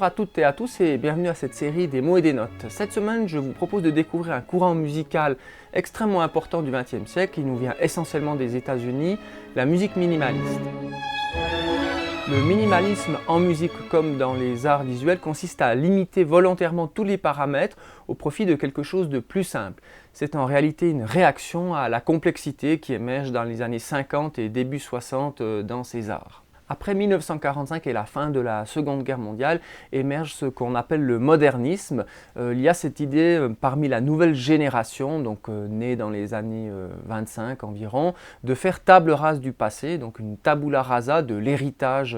Bonjour à toutes et à tous et bienvenue à cette série des mots et des notes. Cette semaine, je vous propose de découvrir un courant musical extrêmement important du XXe siècle qui nous vient essentiellement des États-Unis, la musique minimaliste. Le minimalisme en musique comme dans les arts visuels consiste à limiter volontairement tous les paramètres au profit de quelque chose de plus simple. C'est en réalité une réaction à la complexité qui émerge dans les années 50 et début 60 dans ces arts. Après 1945 et la fin de la Seconde Guerre mondiale, émerge ce qu'on appelle le modernisme. Il y a cette idée parmi la nouvelle génération, donc née dans les années 25 environ, de faire table rase du passé, donc une tabula rasa de l'héritage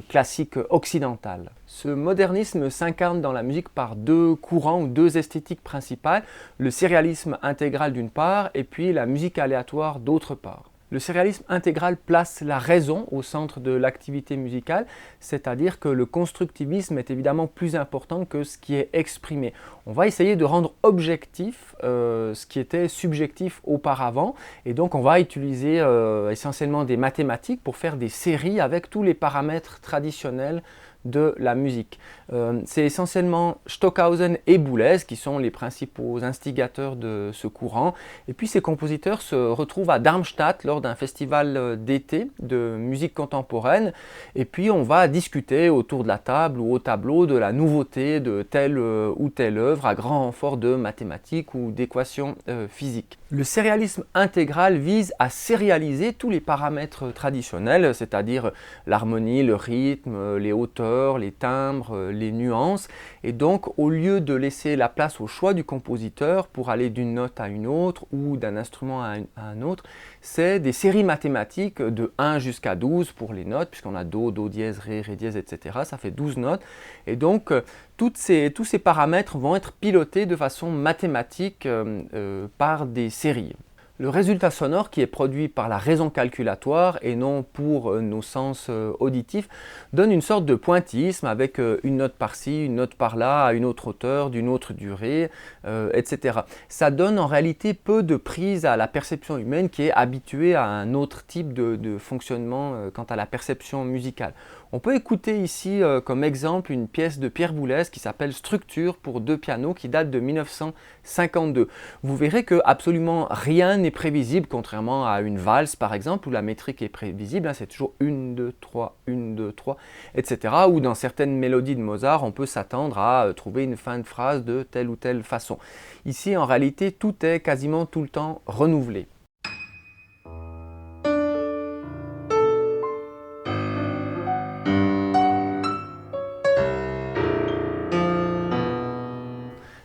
classique occidental. Ce modernisme s'incarne dans la musique par deux courants ou deux esthétiques principales, le sérialisme intégral d'une part et puis la musique aléatoire d'autre part. Le sérialisme intégral place la raison au centre de l'activité musicale, c'est-à-dire que le constructivisme est évidemment plus important que ce qui est exprimé. On va essayer de rendre objectif ce qui était subjectif auparavant, et donc on va utiliser essentiellement des mathématiques pour faire des séries avec tous les paramètres traditionnels de la musique. C'est essentiellement Stockhausen et Boulez qui sont les principaux instigateurs de ce courant. Et puis ces compositeurs se retrouvent à Darmstadt lors d'un festival d'été de musique contemporaine. Et puis on va discuter autour de la table ou au tableau de la nouveauté de telle ou telle œuvre à grand renfort de mathématiques ou d'équations physiques. Le sérialisme intégral vise à sérialiser tous les paramètres traditionnels, c'est-à-dire l'harmonie, le rythme, les hauteurs, les timbres, les nuances. Et donc, au lieu de laisser la place au choix du compositeur pour aller d'une note à une autre ou d'un instrument à un autre, c'est des séries mathématiques de 1 jusqu'à 12 pour les notes, puisqu'on a Do, Do dièse, Ré, Ré dièse, etc. Ça fait 12 notes. Et donc, tous ces paramètres vont être pilotés de façon mathématique par des séries. Le résultat sonore qui est produit par la raison calculatoire et non pour nos sens auditifs donne une sorte de pointillisme avec une note par-ci, une note par-là, à une autre hauteur, d'une autre durée, etc. Ça donne en réalité peu de prise à la perception humaine qui est habituée à un autre type de fonctionnement quant à la perception musicale. On peut écouter ici comme exemple une pièce de Pierre Boulez qui s'appelle Structure pour deux pianos qui date de 1952. Vous verrez que absolument rien n'est prévisible, contrairement à une valse par exemple où la métrique est prévisible, c'est toujours 1, 2, 3, 1, 2, 3, etc. Ou dans certaines mélodies de Mozart, on peut s'attendre à trouver une fin de phrase de telle ou telle façon. Ici, en réalité, tout est quasiment tout le temps renouvelé.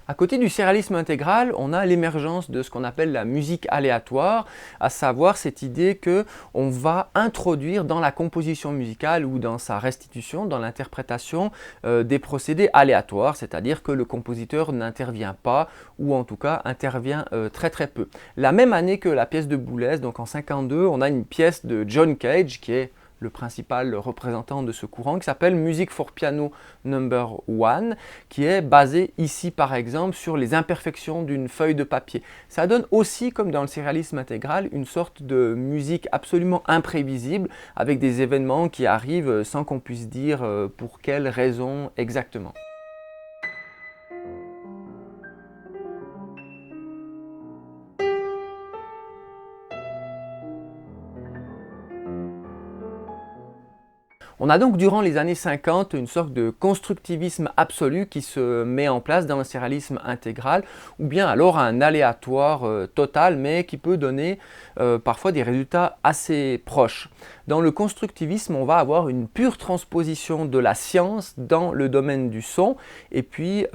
À côté du sérialisme intégral, on a l'émergence de ce qu'on appelle la musique aléatoire, à savoir cette idée qu'on va introduire dans la composition musicale ou dans sa restitution, dans l'interprétation, des procédés aléatoires, c'est-à-dire que le compositeur n'intervient pas ou en tout cas intervient très très peu. La même année que la pièce de Boulez, donc en 1952, on a une pièce de John Cage qui est le principal représentant de ce courant, qui s'appelle Music for Piano No. 1, qui est basé ici par exemple sur les imperfections d'une feuille de papier. Ça donne aussi, comme dans le sérialisme intégral, une sorte de musique absolument imprévisible, avec des événements qui arrivent sans qu'on puisse dire pour quelles raisons exactement. On a donc durant les années 50 une sorte de constructivisme absolu qui se met en place dans le sérialisme intégral ou bien alors un aléatoire total mais qui peut donner parfois des résultats assez proches. Dans le constructivisme, on va avoir une pure transposition de la science dans le domaine du son et puis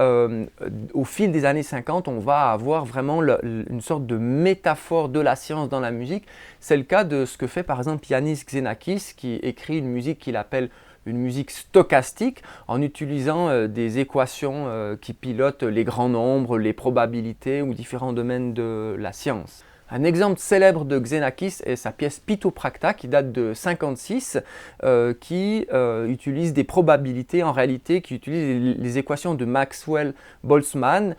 au fil des années 50, on va avoir vraiment une sorte de métaphore de la science dans la musique. C'est le cas de ce que fait par exemple Iannis Xenakis qui écrit une musique qu'il appelle une musique stochastique en utilisant des équations qui pilotent les grands nombres, les probabilités ou différents domaines de la science. Un exemple célèbre de Xenakis est sa pièce Pitopracta qui date de 1956 qui utilise des probabilités en réalité, qui utilise les équations de Maxwell-Boltzmann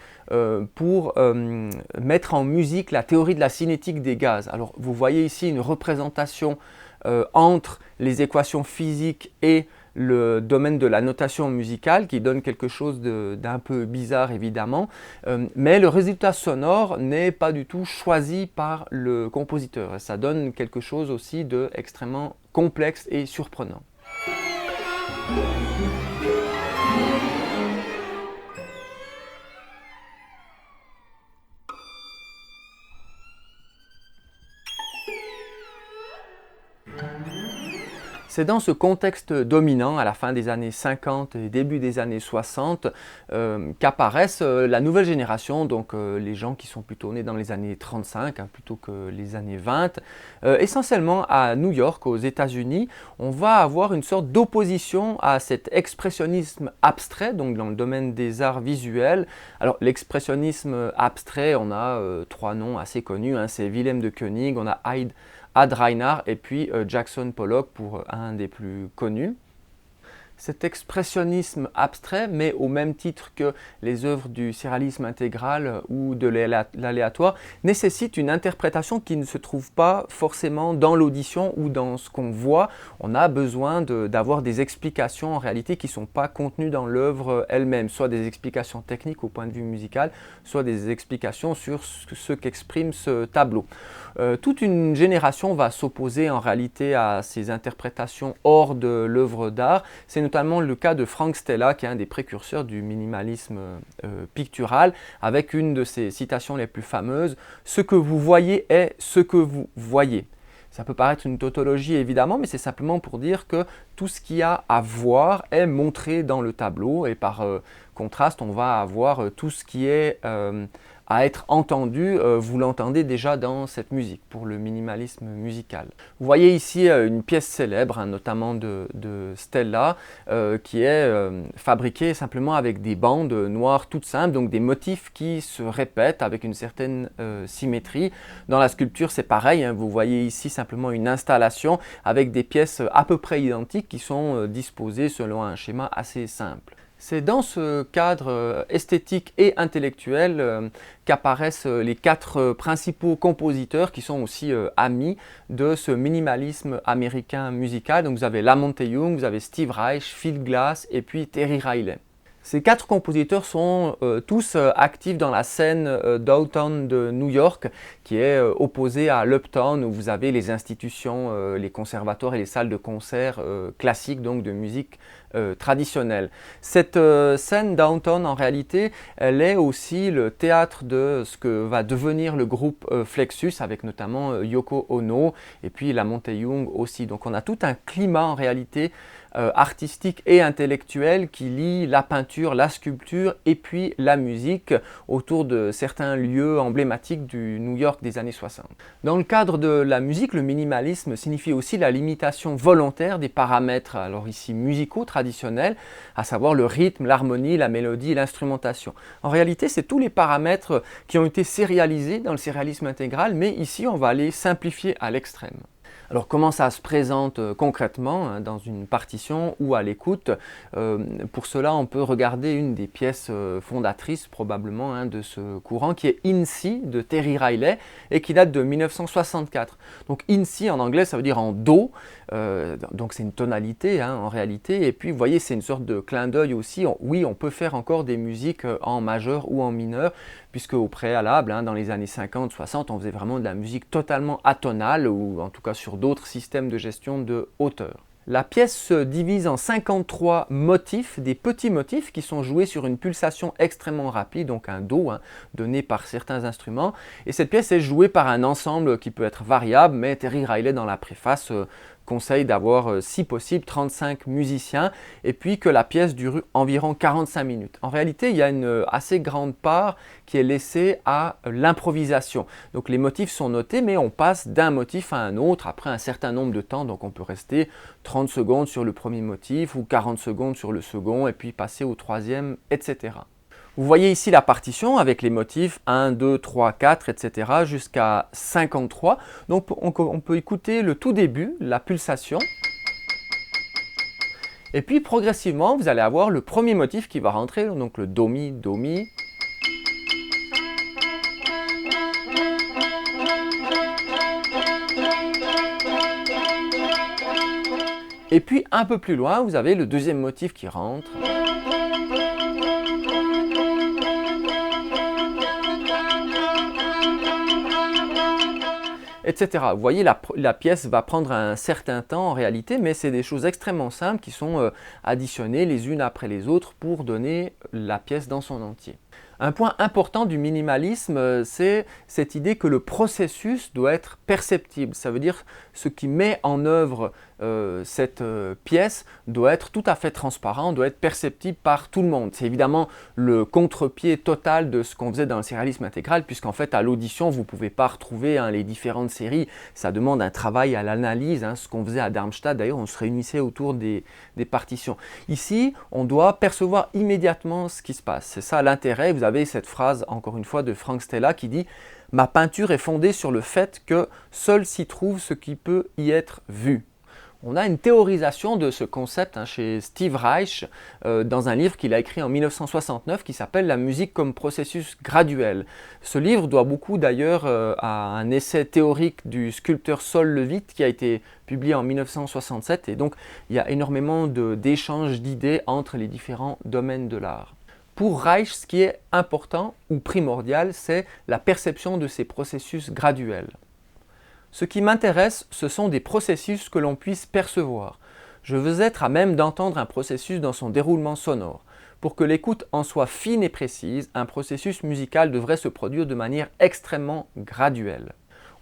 pour mettre en musique la théorie de la cinétique des gaz. Alors vous voyez ici une représentation entre les équations physiques et le domaine de la notation musicale qui donne quelque chose d'un peu bizarre évidemment, mais le résultat sonore n'est pas du tout choisi par le compositeur. Ça donne quelque chose aussi d'extrêmement complexe et surprenant. C'est dans ce contexte dominant, à la fin des années 50 et début des années 60, qu'apparaissent la nouvelle génération, donc les gens qui sont plutôt nés dans les années 35 plutôt que les années 20. Essentiellement à New York, aux États-Unis, on va avoir une sorte d'opposition à cet expressionnisme abstrait, donc dans le domaine des arts visuels. Alors l'expressionnisme abstrait, on a trois noms assez connus, c'est Wilhelm de Kœnig, on a Ad Reinhardt et puis Jackson Pollock pour un des plus connus. Cet expressionnisme abstrait, mais au même titre que les œuvres du surréalisme intégral ou de l'aléatoire, nécessite une interprétation qui ne se trouve pas forcément dans l'audition ou dans ce qu'on voit. On a besoin d'avoir des explications en réalité qui ne sont pas contenues dans l'œuvre elle-même, soit des explications techniques au point de vue musical, soit des explications sur ce qu'exprime ce tableau. Toute une génération va s'opposer en réalité à ces interprétations hors de l'œuvre d'art. C'est notamment le cas de Frank Stella, qui est un des précurseurs du minimalisme pictural, avec une de ses citations les plus fameuses « Ce que vous voyez est ce que vous voyez ». Ça peut paraître une tautologie évidemment, mais c'est simplement pour dire que tout ce qu'il y a à voir est montré dans le tableau et par contraste, on va avoir tout ce qui est à être entendu, vous l'entendez déjà dans cette musique, pour le minimalisme musical. Vous voyez ici une pièce célèbre, notamment de Stella, qui est fabriquée simplement avec des bandes noires toutes simples, donc des motifs qui se répètent avec une certaine symétrie. Dans la sculpture, c'est pareil, vous voyez ici simplement une installation avec des pièces à peu près identiques qui sont disposées selon un schéma assez simple. C'est dans ce cadre esthétique et intellectuel qu'apparaissent les quatre principaux compositeurs qui sont aussi amis de ce minimalisme américain musical. Donc vous avez Lamont Young, vous avez Steve Reich, Phil Glass et puis Terry Riley. Ces quatre compositeurs sont tous actifs dans la scène downtown de New York, qui est opposée à l'uptown où vous avez les institutions, les conservatoires et les salles de concert classiques, donc de musique traditionnelle. Cette scène downtown, en réalité, elle est aussi le théâtre de ce que va devenir le groupe Flexus, avec notamment Yoko Ono et puis Lamont Young aussi. Donc on a tout un climat en réalité artistique et intellectuel qui lie la peinture, la sculpture et puis la musique autour de certains lieux emblématiques du New York des années 60. Dans le cadre de la musique, le minimalisme signifie aussi la limitation volontaire des paramètres, alors ici musicaux traditionnels, à savoir le rythme, l'harmonie, la mélodie et l'instrumentation. En réalité, c'est tous les paramètres qui ont été sérialisés dans le surréalisme intégral, mais ici on va les simplifier à l'extrême. Alors comment ça se présente concrètement dans une partition ou à l'écoute? Pour cela, on peut regarder une des pièces fondatrices probablement de ce courant qui est In Si de Terry Riley et qui date de 1964. Donc In Si en anglais ça veut dire en Do, donc c'est une tonalité en réalité et puis vous voyez c'est une sorte de clin d'œil aussi. Oui, on peut faire encore des musiques en majeur ou en mineur puisque au préalable, dans les années 50-60, on faisait vraiment de la musique totalement atonale ou en tout cas sur d'autres systèmes de gestion de hauteur. La pièce se divise en 53 motifs, des petits motifs qui sont joués sur une pulsation extrêmement rapide, donc un Do donné par certains instruments. Et cette pièce est jouée par un ensemble qui peut être variable, mais Terry Riley dans la préface conseille d'avoir, si possible, 35 musiciens et puis que la pièce dure environ 45 minutes. En réalité, il y a une assez grande part qui est laissée à l'improvisation. Donc les motifs sont notés, mais on passe d'un motif à un autre après un certain nombre de temps. Donc on peut rester 30 secondes sur le premier motif ou 40 secondes sur le second et puis passer au troisième, etc. Vous voyez ici la partition avec les motifs 1, 2, 3, 4, etc. jusqu'à 53. Donc on peut écouter le tout début, la pulsation. Et puis progressivement, vous allez avoir le premier motif qui va rentrer, donc le Do, Mi, Do, Mi. Et puis un peu plus loin, vous avez le deuxième motif qui rentre. Etc. Vous voyez, la pièce va prendre un certain temps en réalité, mais c'est des choses extrêmement simples qui sont additionnées les unes après les autres pour donner la pièce dans son entier. Un point important du minimalisme, c'est cette idée que le processus doit être perceptible. Ça veut dire ce qui met en œuvre cette pièce doit être tout à fait transparent, doit être perceptible par tout le monde. C'est évidemment le contre-pied total de ce qu'on faisait dans le sérialisme intégral, puisqu'en fait à l'audition vous ne pouvez pas retrouver les différentes séries. Ça demande un travail à l'analyse, ce qu'on faisait à Darmstadt. D'ailleurs, on se réunissait autour des partitions. Ici, on doit percevoir immédiatement ce qui se passe. C'est ça l'intérêt. Vous avez cette phrase, encore une fois, de Frank Stella qui dit « Ma peinture est fondée sur le fait que seul s'y trouve ce qui peut y être vu ». On a une théorisation de ce concept chez Steve Reich dans un livre qu'il a écrit en 1969 qui s'appelle « La musique comme processus graduel ». Ce livre doit beaucoup d'ailleurs à un essai théorique du sculpteur Sol Levitt qui a été publié en 1967 et donc il y a énormément d'échanges d'idées entre les différents domaines de l'art. Pour Reich, ce qui est important ou primordial, c'est la perception de ces processus graduels. Ce qui m'intéresse, ce sont des processus que l'on puisse percevoir. Je veux être à même d'entendre un processus dans son déroulement sonore. Pour que l'écoute en soit fine et précise, un processus musical devrait se produire de manière extrêmement graduelle.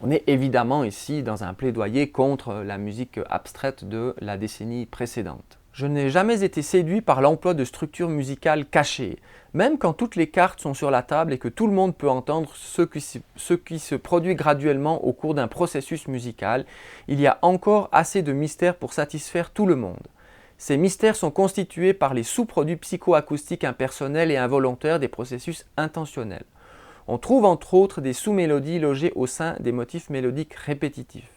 On est évidemment ici dans un plaidoyer contre la musique abstraite de la décennie précédente. Je n'ai jamais été séduit par l'emploi de structures musicales cachées. Même quand toutes les cartes sont sur la table et que tout le monde peut entendre ce qui se produit graduellement au cours d'un processus musical, il y a encore assez de mystères pour satisfaire tout le monde. Ces mystères sont constitués par les sous-produits psychoacoustiques impersonnels et involontaires des processus intentionnels. On trouve entre autres des sous-mélodies logées au sein des motifs mélodiques répétitifs.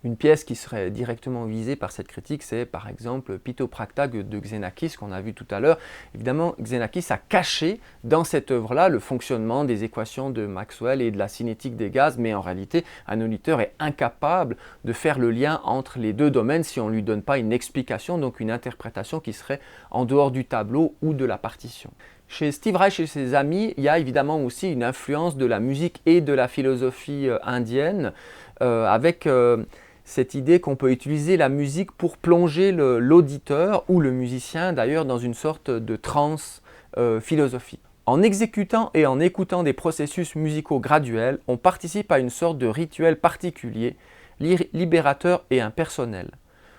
Une pièce qui serait directement visée par cette critique, c'est par exemple Pitopracta de Xenakis qu'on a vu tout à l'heure. Évidemment, Xenakis a caché dans cette œuvre-là le fonctionnement des équations de Maxwell et de la cinétique des gaz, mais en réalité, un auditeur est incapable de faire le lien entre les deux domaines si on ne lui donne pas une explication, donc une interprétation qui serait en dehors du tableau ou de la partition. Chez Steve Reich et ses amis, il y a évidemment aussi une influence de la musique et de la philosophie indienne, avec cette idée qu'on peut utiliser la musique pour plonger l'auditeur ou le musicien d'ailleurs dans une sorte de transe philosophique. En exécutant et en écoutant des processus musicaux graduels, on participe à une sorte de rituel particulier, libérateur et impersonnel.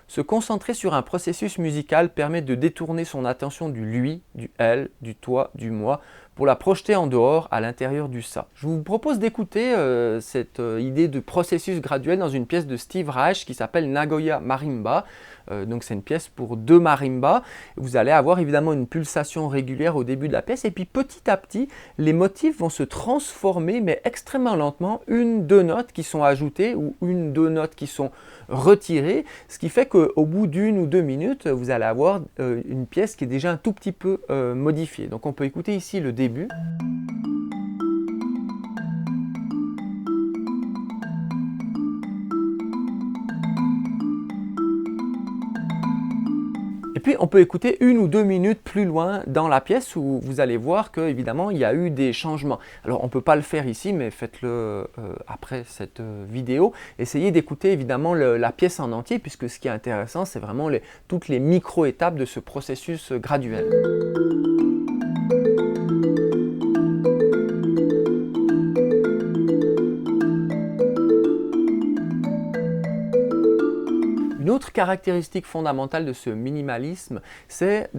Se concentrer sur un processus musical permet de détourner son attention du lui, du elle, du toi, du moi, pour la projeter en dehors, à l'intérieur du ça. Je vous propose d'écouter cette idée de processus graduel dans une pièce de Steve Reich qui s'appelle Nagoya Marimba. Donc c'est une pièce pour 2 marimbas. Vous allez avoir évidemment une pulsation régulière au début de la pièce et puis petit à petit, les motifs vont se transformer mais extrêmement lentement. 1-2 notes qui sont ajoutées ou 1-2 notes qui sont retirées, ce qui fait qu'au bout d'1 ou 2 minutes, vous allez avoir une pièce qui est déjà un tout petit peu modifiée. Donc on peut écouter ici le début. Et puis on peut écouter 1 ou 2 minutes plus loin dans la pièce où vous allez voir qu'évidemment il y a eu des changements. Alors on ne peut pas le faire ici mais faites-le après cette vidéo. Essayez d'écouter évidemment la pièce en entier puisque ce qui est intéressant c'est vraiment toutes les micro-étapes de ce processus graduel. Une autre caractéristique fondamentale de ce minimalisme, c'est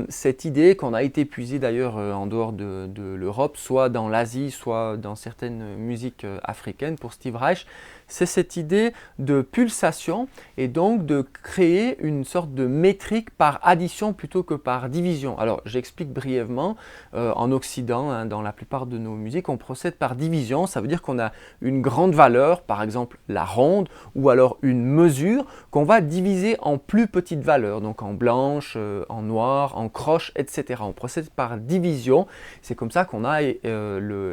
cette idée qu'on a été puisée d'ailleurs en dehors de l'Europe, soit dans l'Asie, soit dans certaines musiques africaines pour Steve Reich, c'est cette idée de pulsation et donc de créer une sorte de métrique par addition plutôt que par division. Alors j'explique brièvement, en Occident, dans la plupart de nos musiques, on procède par division, ça veut dire qu'on a une grande valeur, par exemple la ronde, ou alors une mesure qu'on va diviser divisées en plus petites valeurs, donc en blanche, en noir, en croche, etc. On procède par division. C'est comme ça qu'on a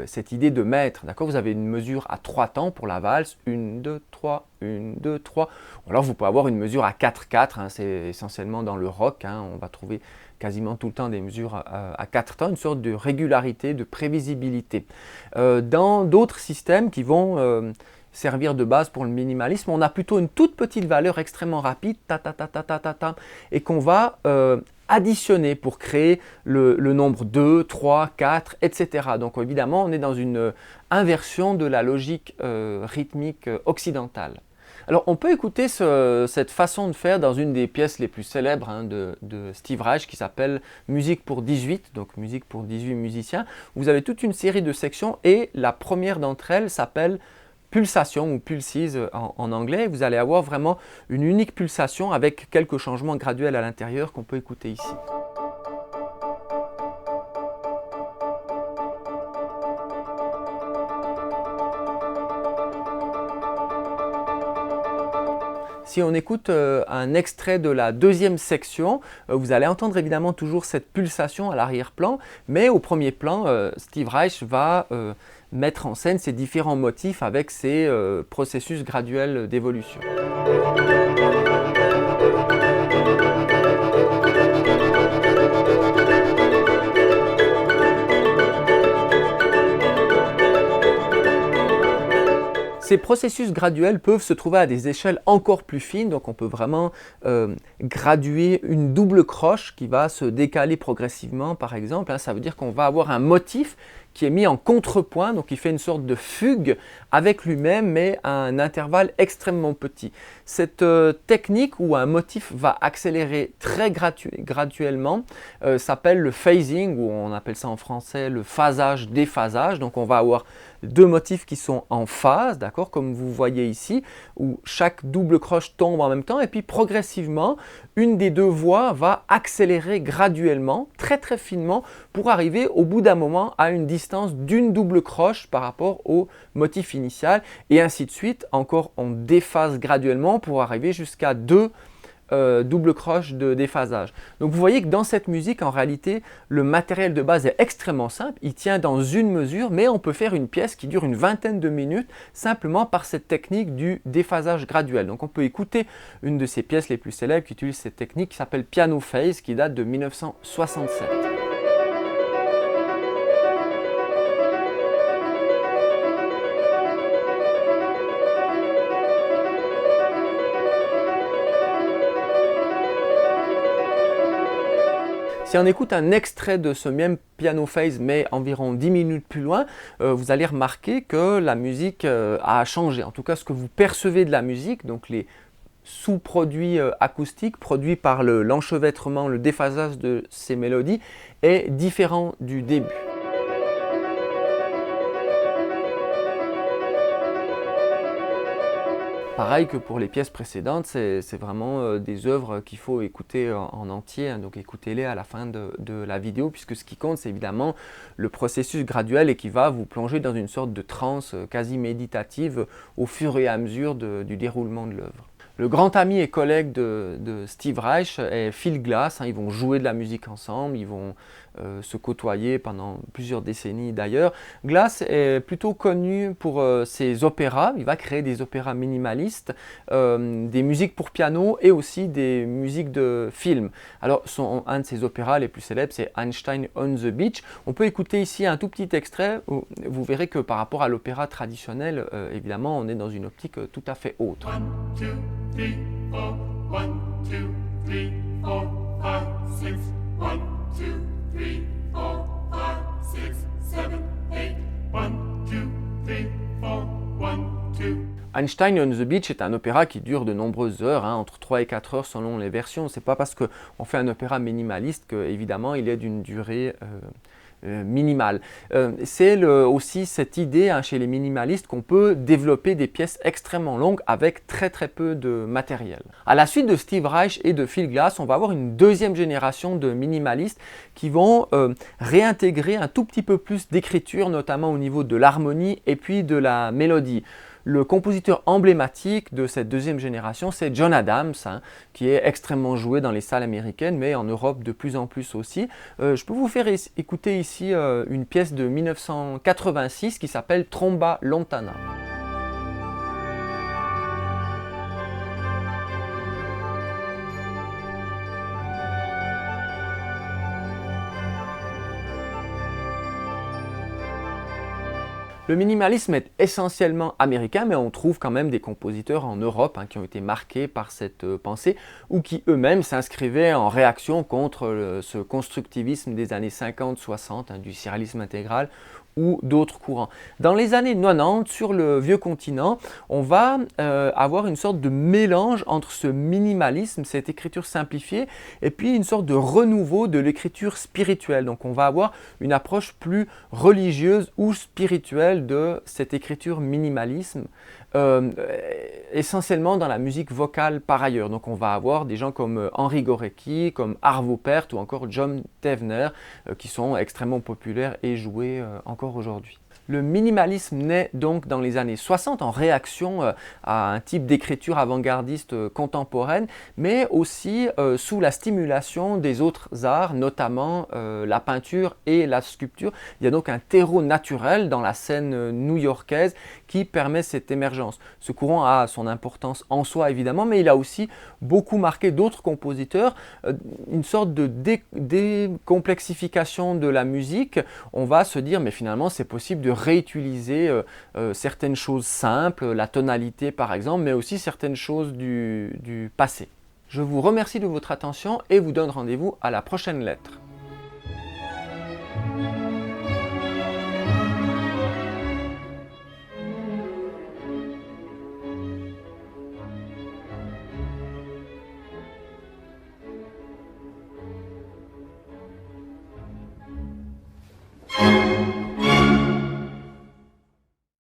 cette idée de mètre. D'accord, vous avez une mesure à 3 temps pour la valse, 1, 2, 3, 1, 2, 3. Ou alors vous pouvez avoir une mesure à 4/4, hein, c'est essentiellement dans le rock, hein, on va trouver quasiment tout le temps des mesures à 4 temps, une sorte de régularité, de prévisibilité. Dans d'autres systèmes qui vont servir de base pour le minimalisme, on a plutôt une toute petite valeur extrêmement rapide, ta ta ta ta ta ta ta, et qu'on va additionner pour créer le nombre 2, 3, 4, etc. Donc évidemment, on est dans une inversion de la logique rythmique occidentale. Alors on peut écouter cette façon de faire dans une des pièces les plus célèbres, hein, de Steve Reich, qui s'appelle Musique pour 18, donc musique pour 18 musiciens. Vous avez toute une série de sections et la première d'entre elles s'appelle Pulsation ou Pulses en anglais. Vous allez avoir vraiment une unique pulsation avec quelques changements graduels à l'intérieur qu'on peut écouter ici. Si on écoute un extrait de la deuxième section, vous allez entendre évidemment toujours cette pulsation à l'arrière-plan, mais au premier plan, Steve Reich va mettre en scène ces différents motifs avec ces processus graduels d'évolution. Ces processus graduels peuvent se trouver à des échelles encore plus fines, donc on peut vraiment graduer une double croche qui va se décaler progressivement par exemple, hein. Ça veut dire qu'on va avoir un motif qui est mis en contrepoint, donc il fait une sorte de fugue avec lui-même, mais à un intervalle extrêmement petit. Cette technique où un motif va accélérer très graduellement s'appelle le phasing, ou on appelle ça en français le phasage-déphasage. Donc on va avoir deux motifs qui sont en phase, d'accord, comme vous voyez ici, où chaque double croche tombe en même temps, et puis progressivement, une des deux voix va accélérer graduellement, très très finement, pour arriver au bout d'un moment à une distance d'une double croche par rapport au motif initial, et ainsi de suite. Encore on déphase graduellement pour arriver jusqu'à deux double croche de déphasage. Donc vous voyez que dans cette musique, en réalité, le matériel de base est extrêmement simple. Il tient dans une mesure, mais on peut faire une pièce qui dure une vingtaine de minutes simplement par cette technique du déphasage graduel. Donc on peut écouter une de ces pièces les plus célèbres qui utilise cette technique qui s'appelle Piano Phase, qui date de 1967. Si on écoute un extrait de ce même Piano Phase, mais environ 10 minutes plus loin, vous allez remarquer que la musique a changé. En tout cas, ce que vous percevez de la musique, donc les sous-produits acoustiques produits par l'enchevêtrement, le déphasage de ces mélodies, est différent du début. Pareil que pour les pièces précédentes, c'est vraiment des œuvres qu'il faut écouter en entier, hein, donc écoutez-les à la fin de la vidéo, puisque ce qui compte, c'est évidemment le processus graduel et qui va vous plonger dans une sorte de transe quasi méditative au fur et à mesure du déroulement de l'œuvre. Le grand ami et collègue de Steve Reich est Phil Glass, hein, ils vont jouer de la musique ensemble, ils vont se côtoyer pendant plusieurs décennies d'ailleurs. Glass est plutôt connu pour ses opéras, il va créer des opéras minimalistes, des musiques pour piano et aussi des musiques de films. Alors un de ses opéras les plus célèbres, c'est Einstein on the Beach. On peut écouter ici un tout petit extrait, où vous verrez que par rapport à l'opéra traditionnel, évidemment, on est dans une optique tout à fait autre. 1, 2, 3, 4, 1, 2, 3, 4, 5, 6, 1, 2, 3, 4, 5, 6, 7, 8, 1, 2, 3, 4, 1, 2. Einstein on the Beach est un opéra qui dure de nombreuses heures, hein, entre 3 et 4 heures selon les versions. C'est pas parce qu'on fait un opéra minimaliste qu'évidemment il est d'une durée minimale. C'est aussi cette idée, hein, chez les minimalistes, qu'on peut développer des pièces extrêmement longues avec très très peu de matériel. À la suite de Steve Reich et de Phil Glass, on va avoir une deuxième génération de minimalistes qui vont réintégrer un tout petit peu plus d'écriture, notamment au niveau de l'harmonie et puis de la mélodie. Le compositeur emblématique de cette deuxième génération, c'est John Adams, qui est extrêmement joué dans les salles américaines, mais en Europe de plus en plus aussi. Je peux vous faire écouter ici une pièce de 1986 qui s'appelle Tromba Lontana. Le minimalisme est essentiellement américain, mais on trouve quand même des compositeurs en Europe qui ont été marqués par cette pensée ou qui eux-mêmes s'inscrivaient en réaction contre ce constructivisme des années 50-60, du surréalisme intégral ou d'autres courants. Dans les années 90, sur le vieux continent, on va avoir une sorte de mélange entre ce minimalisme, cette écriture simplifiée, et puis une sorte de renouveau de l'écriture spirituelle. Donc on va avoir une approche plus religieuse ou spirituelle de cette écriture minimalisme, essentiellement dans la musique vocale par ailleurs. Donc on va avoir des gens comme Henri Górecki, comme Arvo Pärt ou encore John Tevner, qui sont extrêmement populaires et joués encore aujourd'hui. Le minimalisme naît donc dans les années 60 en réaction à un type d'écriture avant-gardiste contemporaine, mais aussi sous la stimulation des autres arts, notamment la peinture et la sculpture. Il y a donc un terreau naturel dans la scène new-yorkaise qui permet cette émergence. Ce courant a son importance en soi évidemment, mais il a aussi beaucoup marqué d'autres compositeurs, une sorte de décomplexification de la musique. On va se dire mais finalement c'est possible de réutiliser certaines choses simples, la tonalité par exemple, mais aussi certaines choses du passé. Je vous remercie de votre attention et vous donne rendez-vous à la prochaine lettre.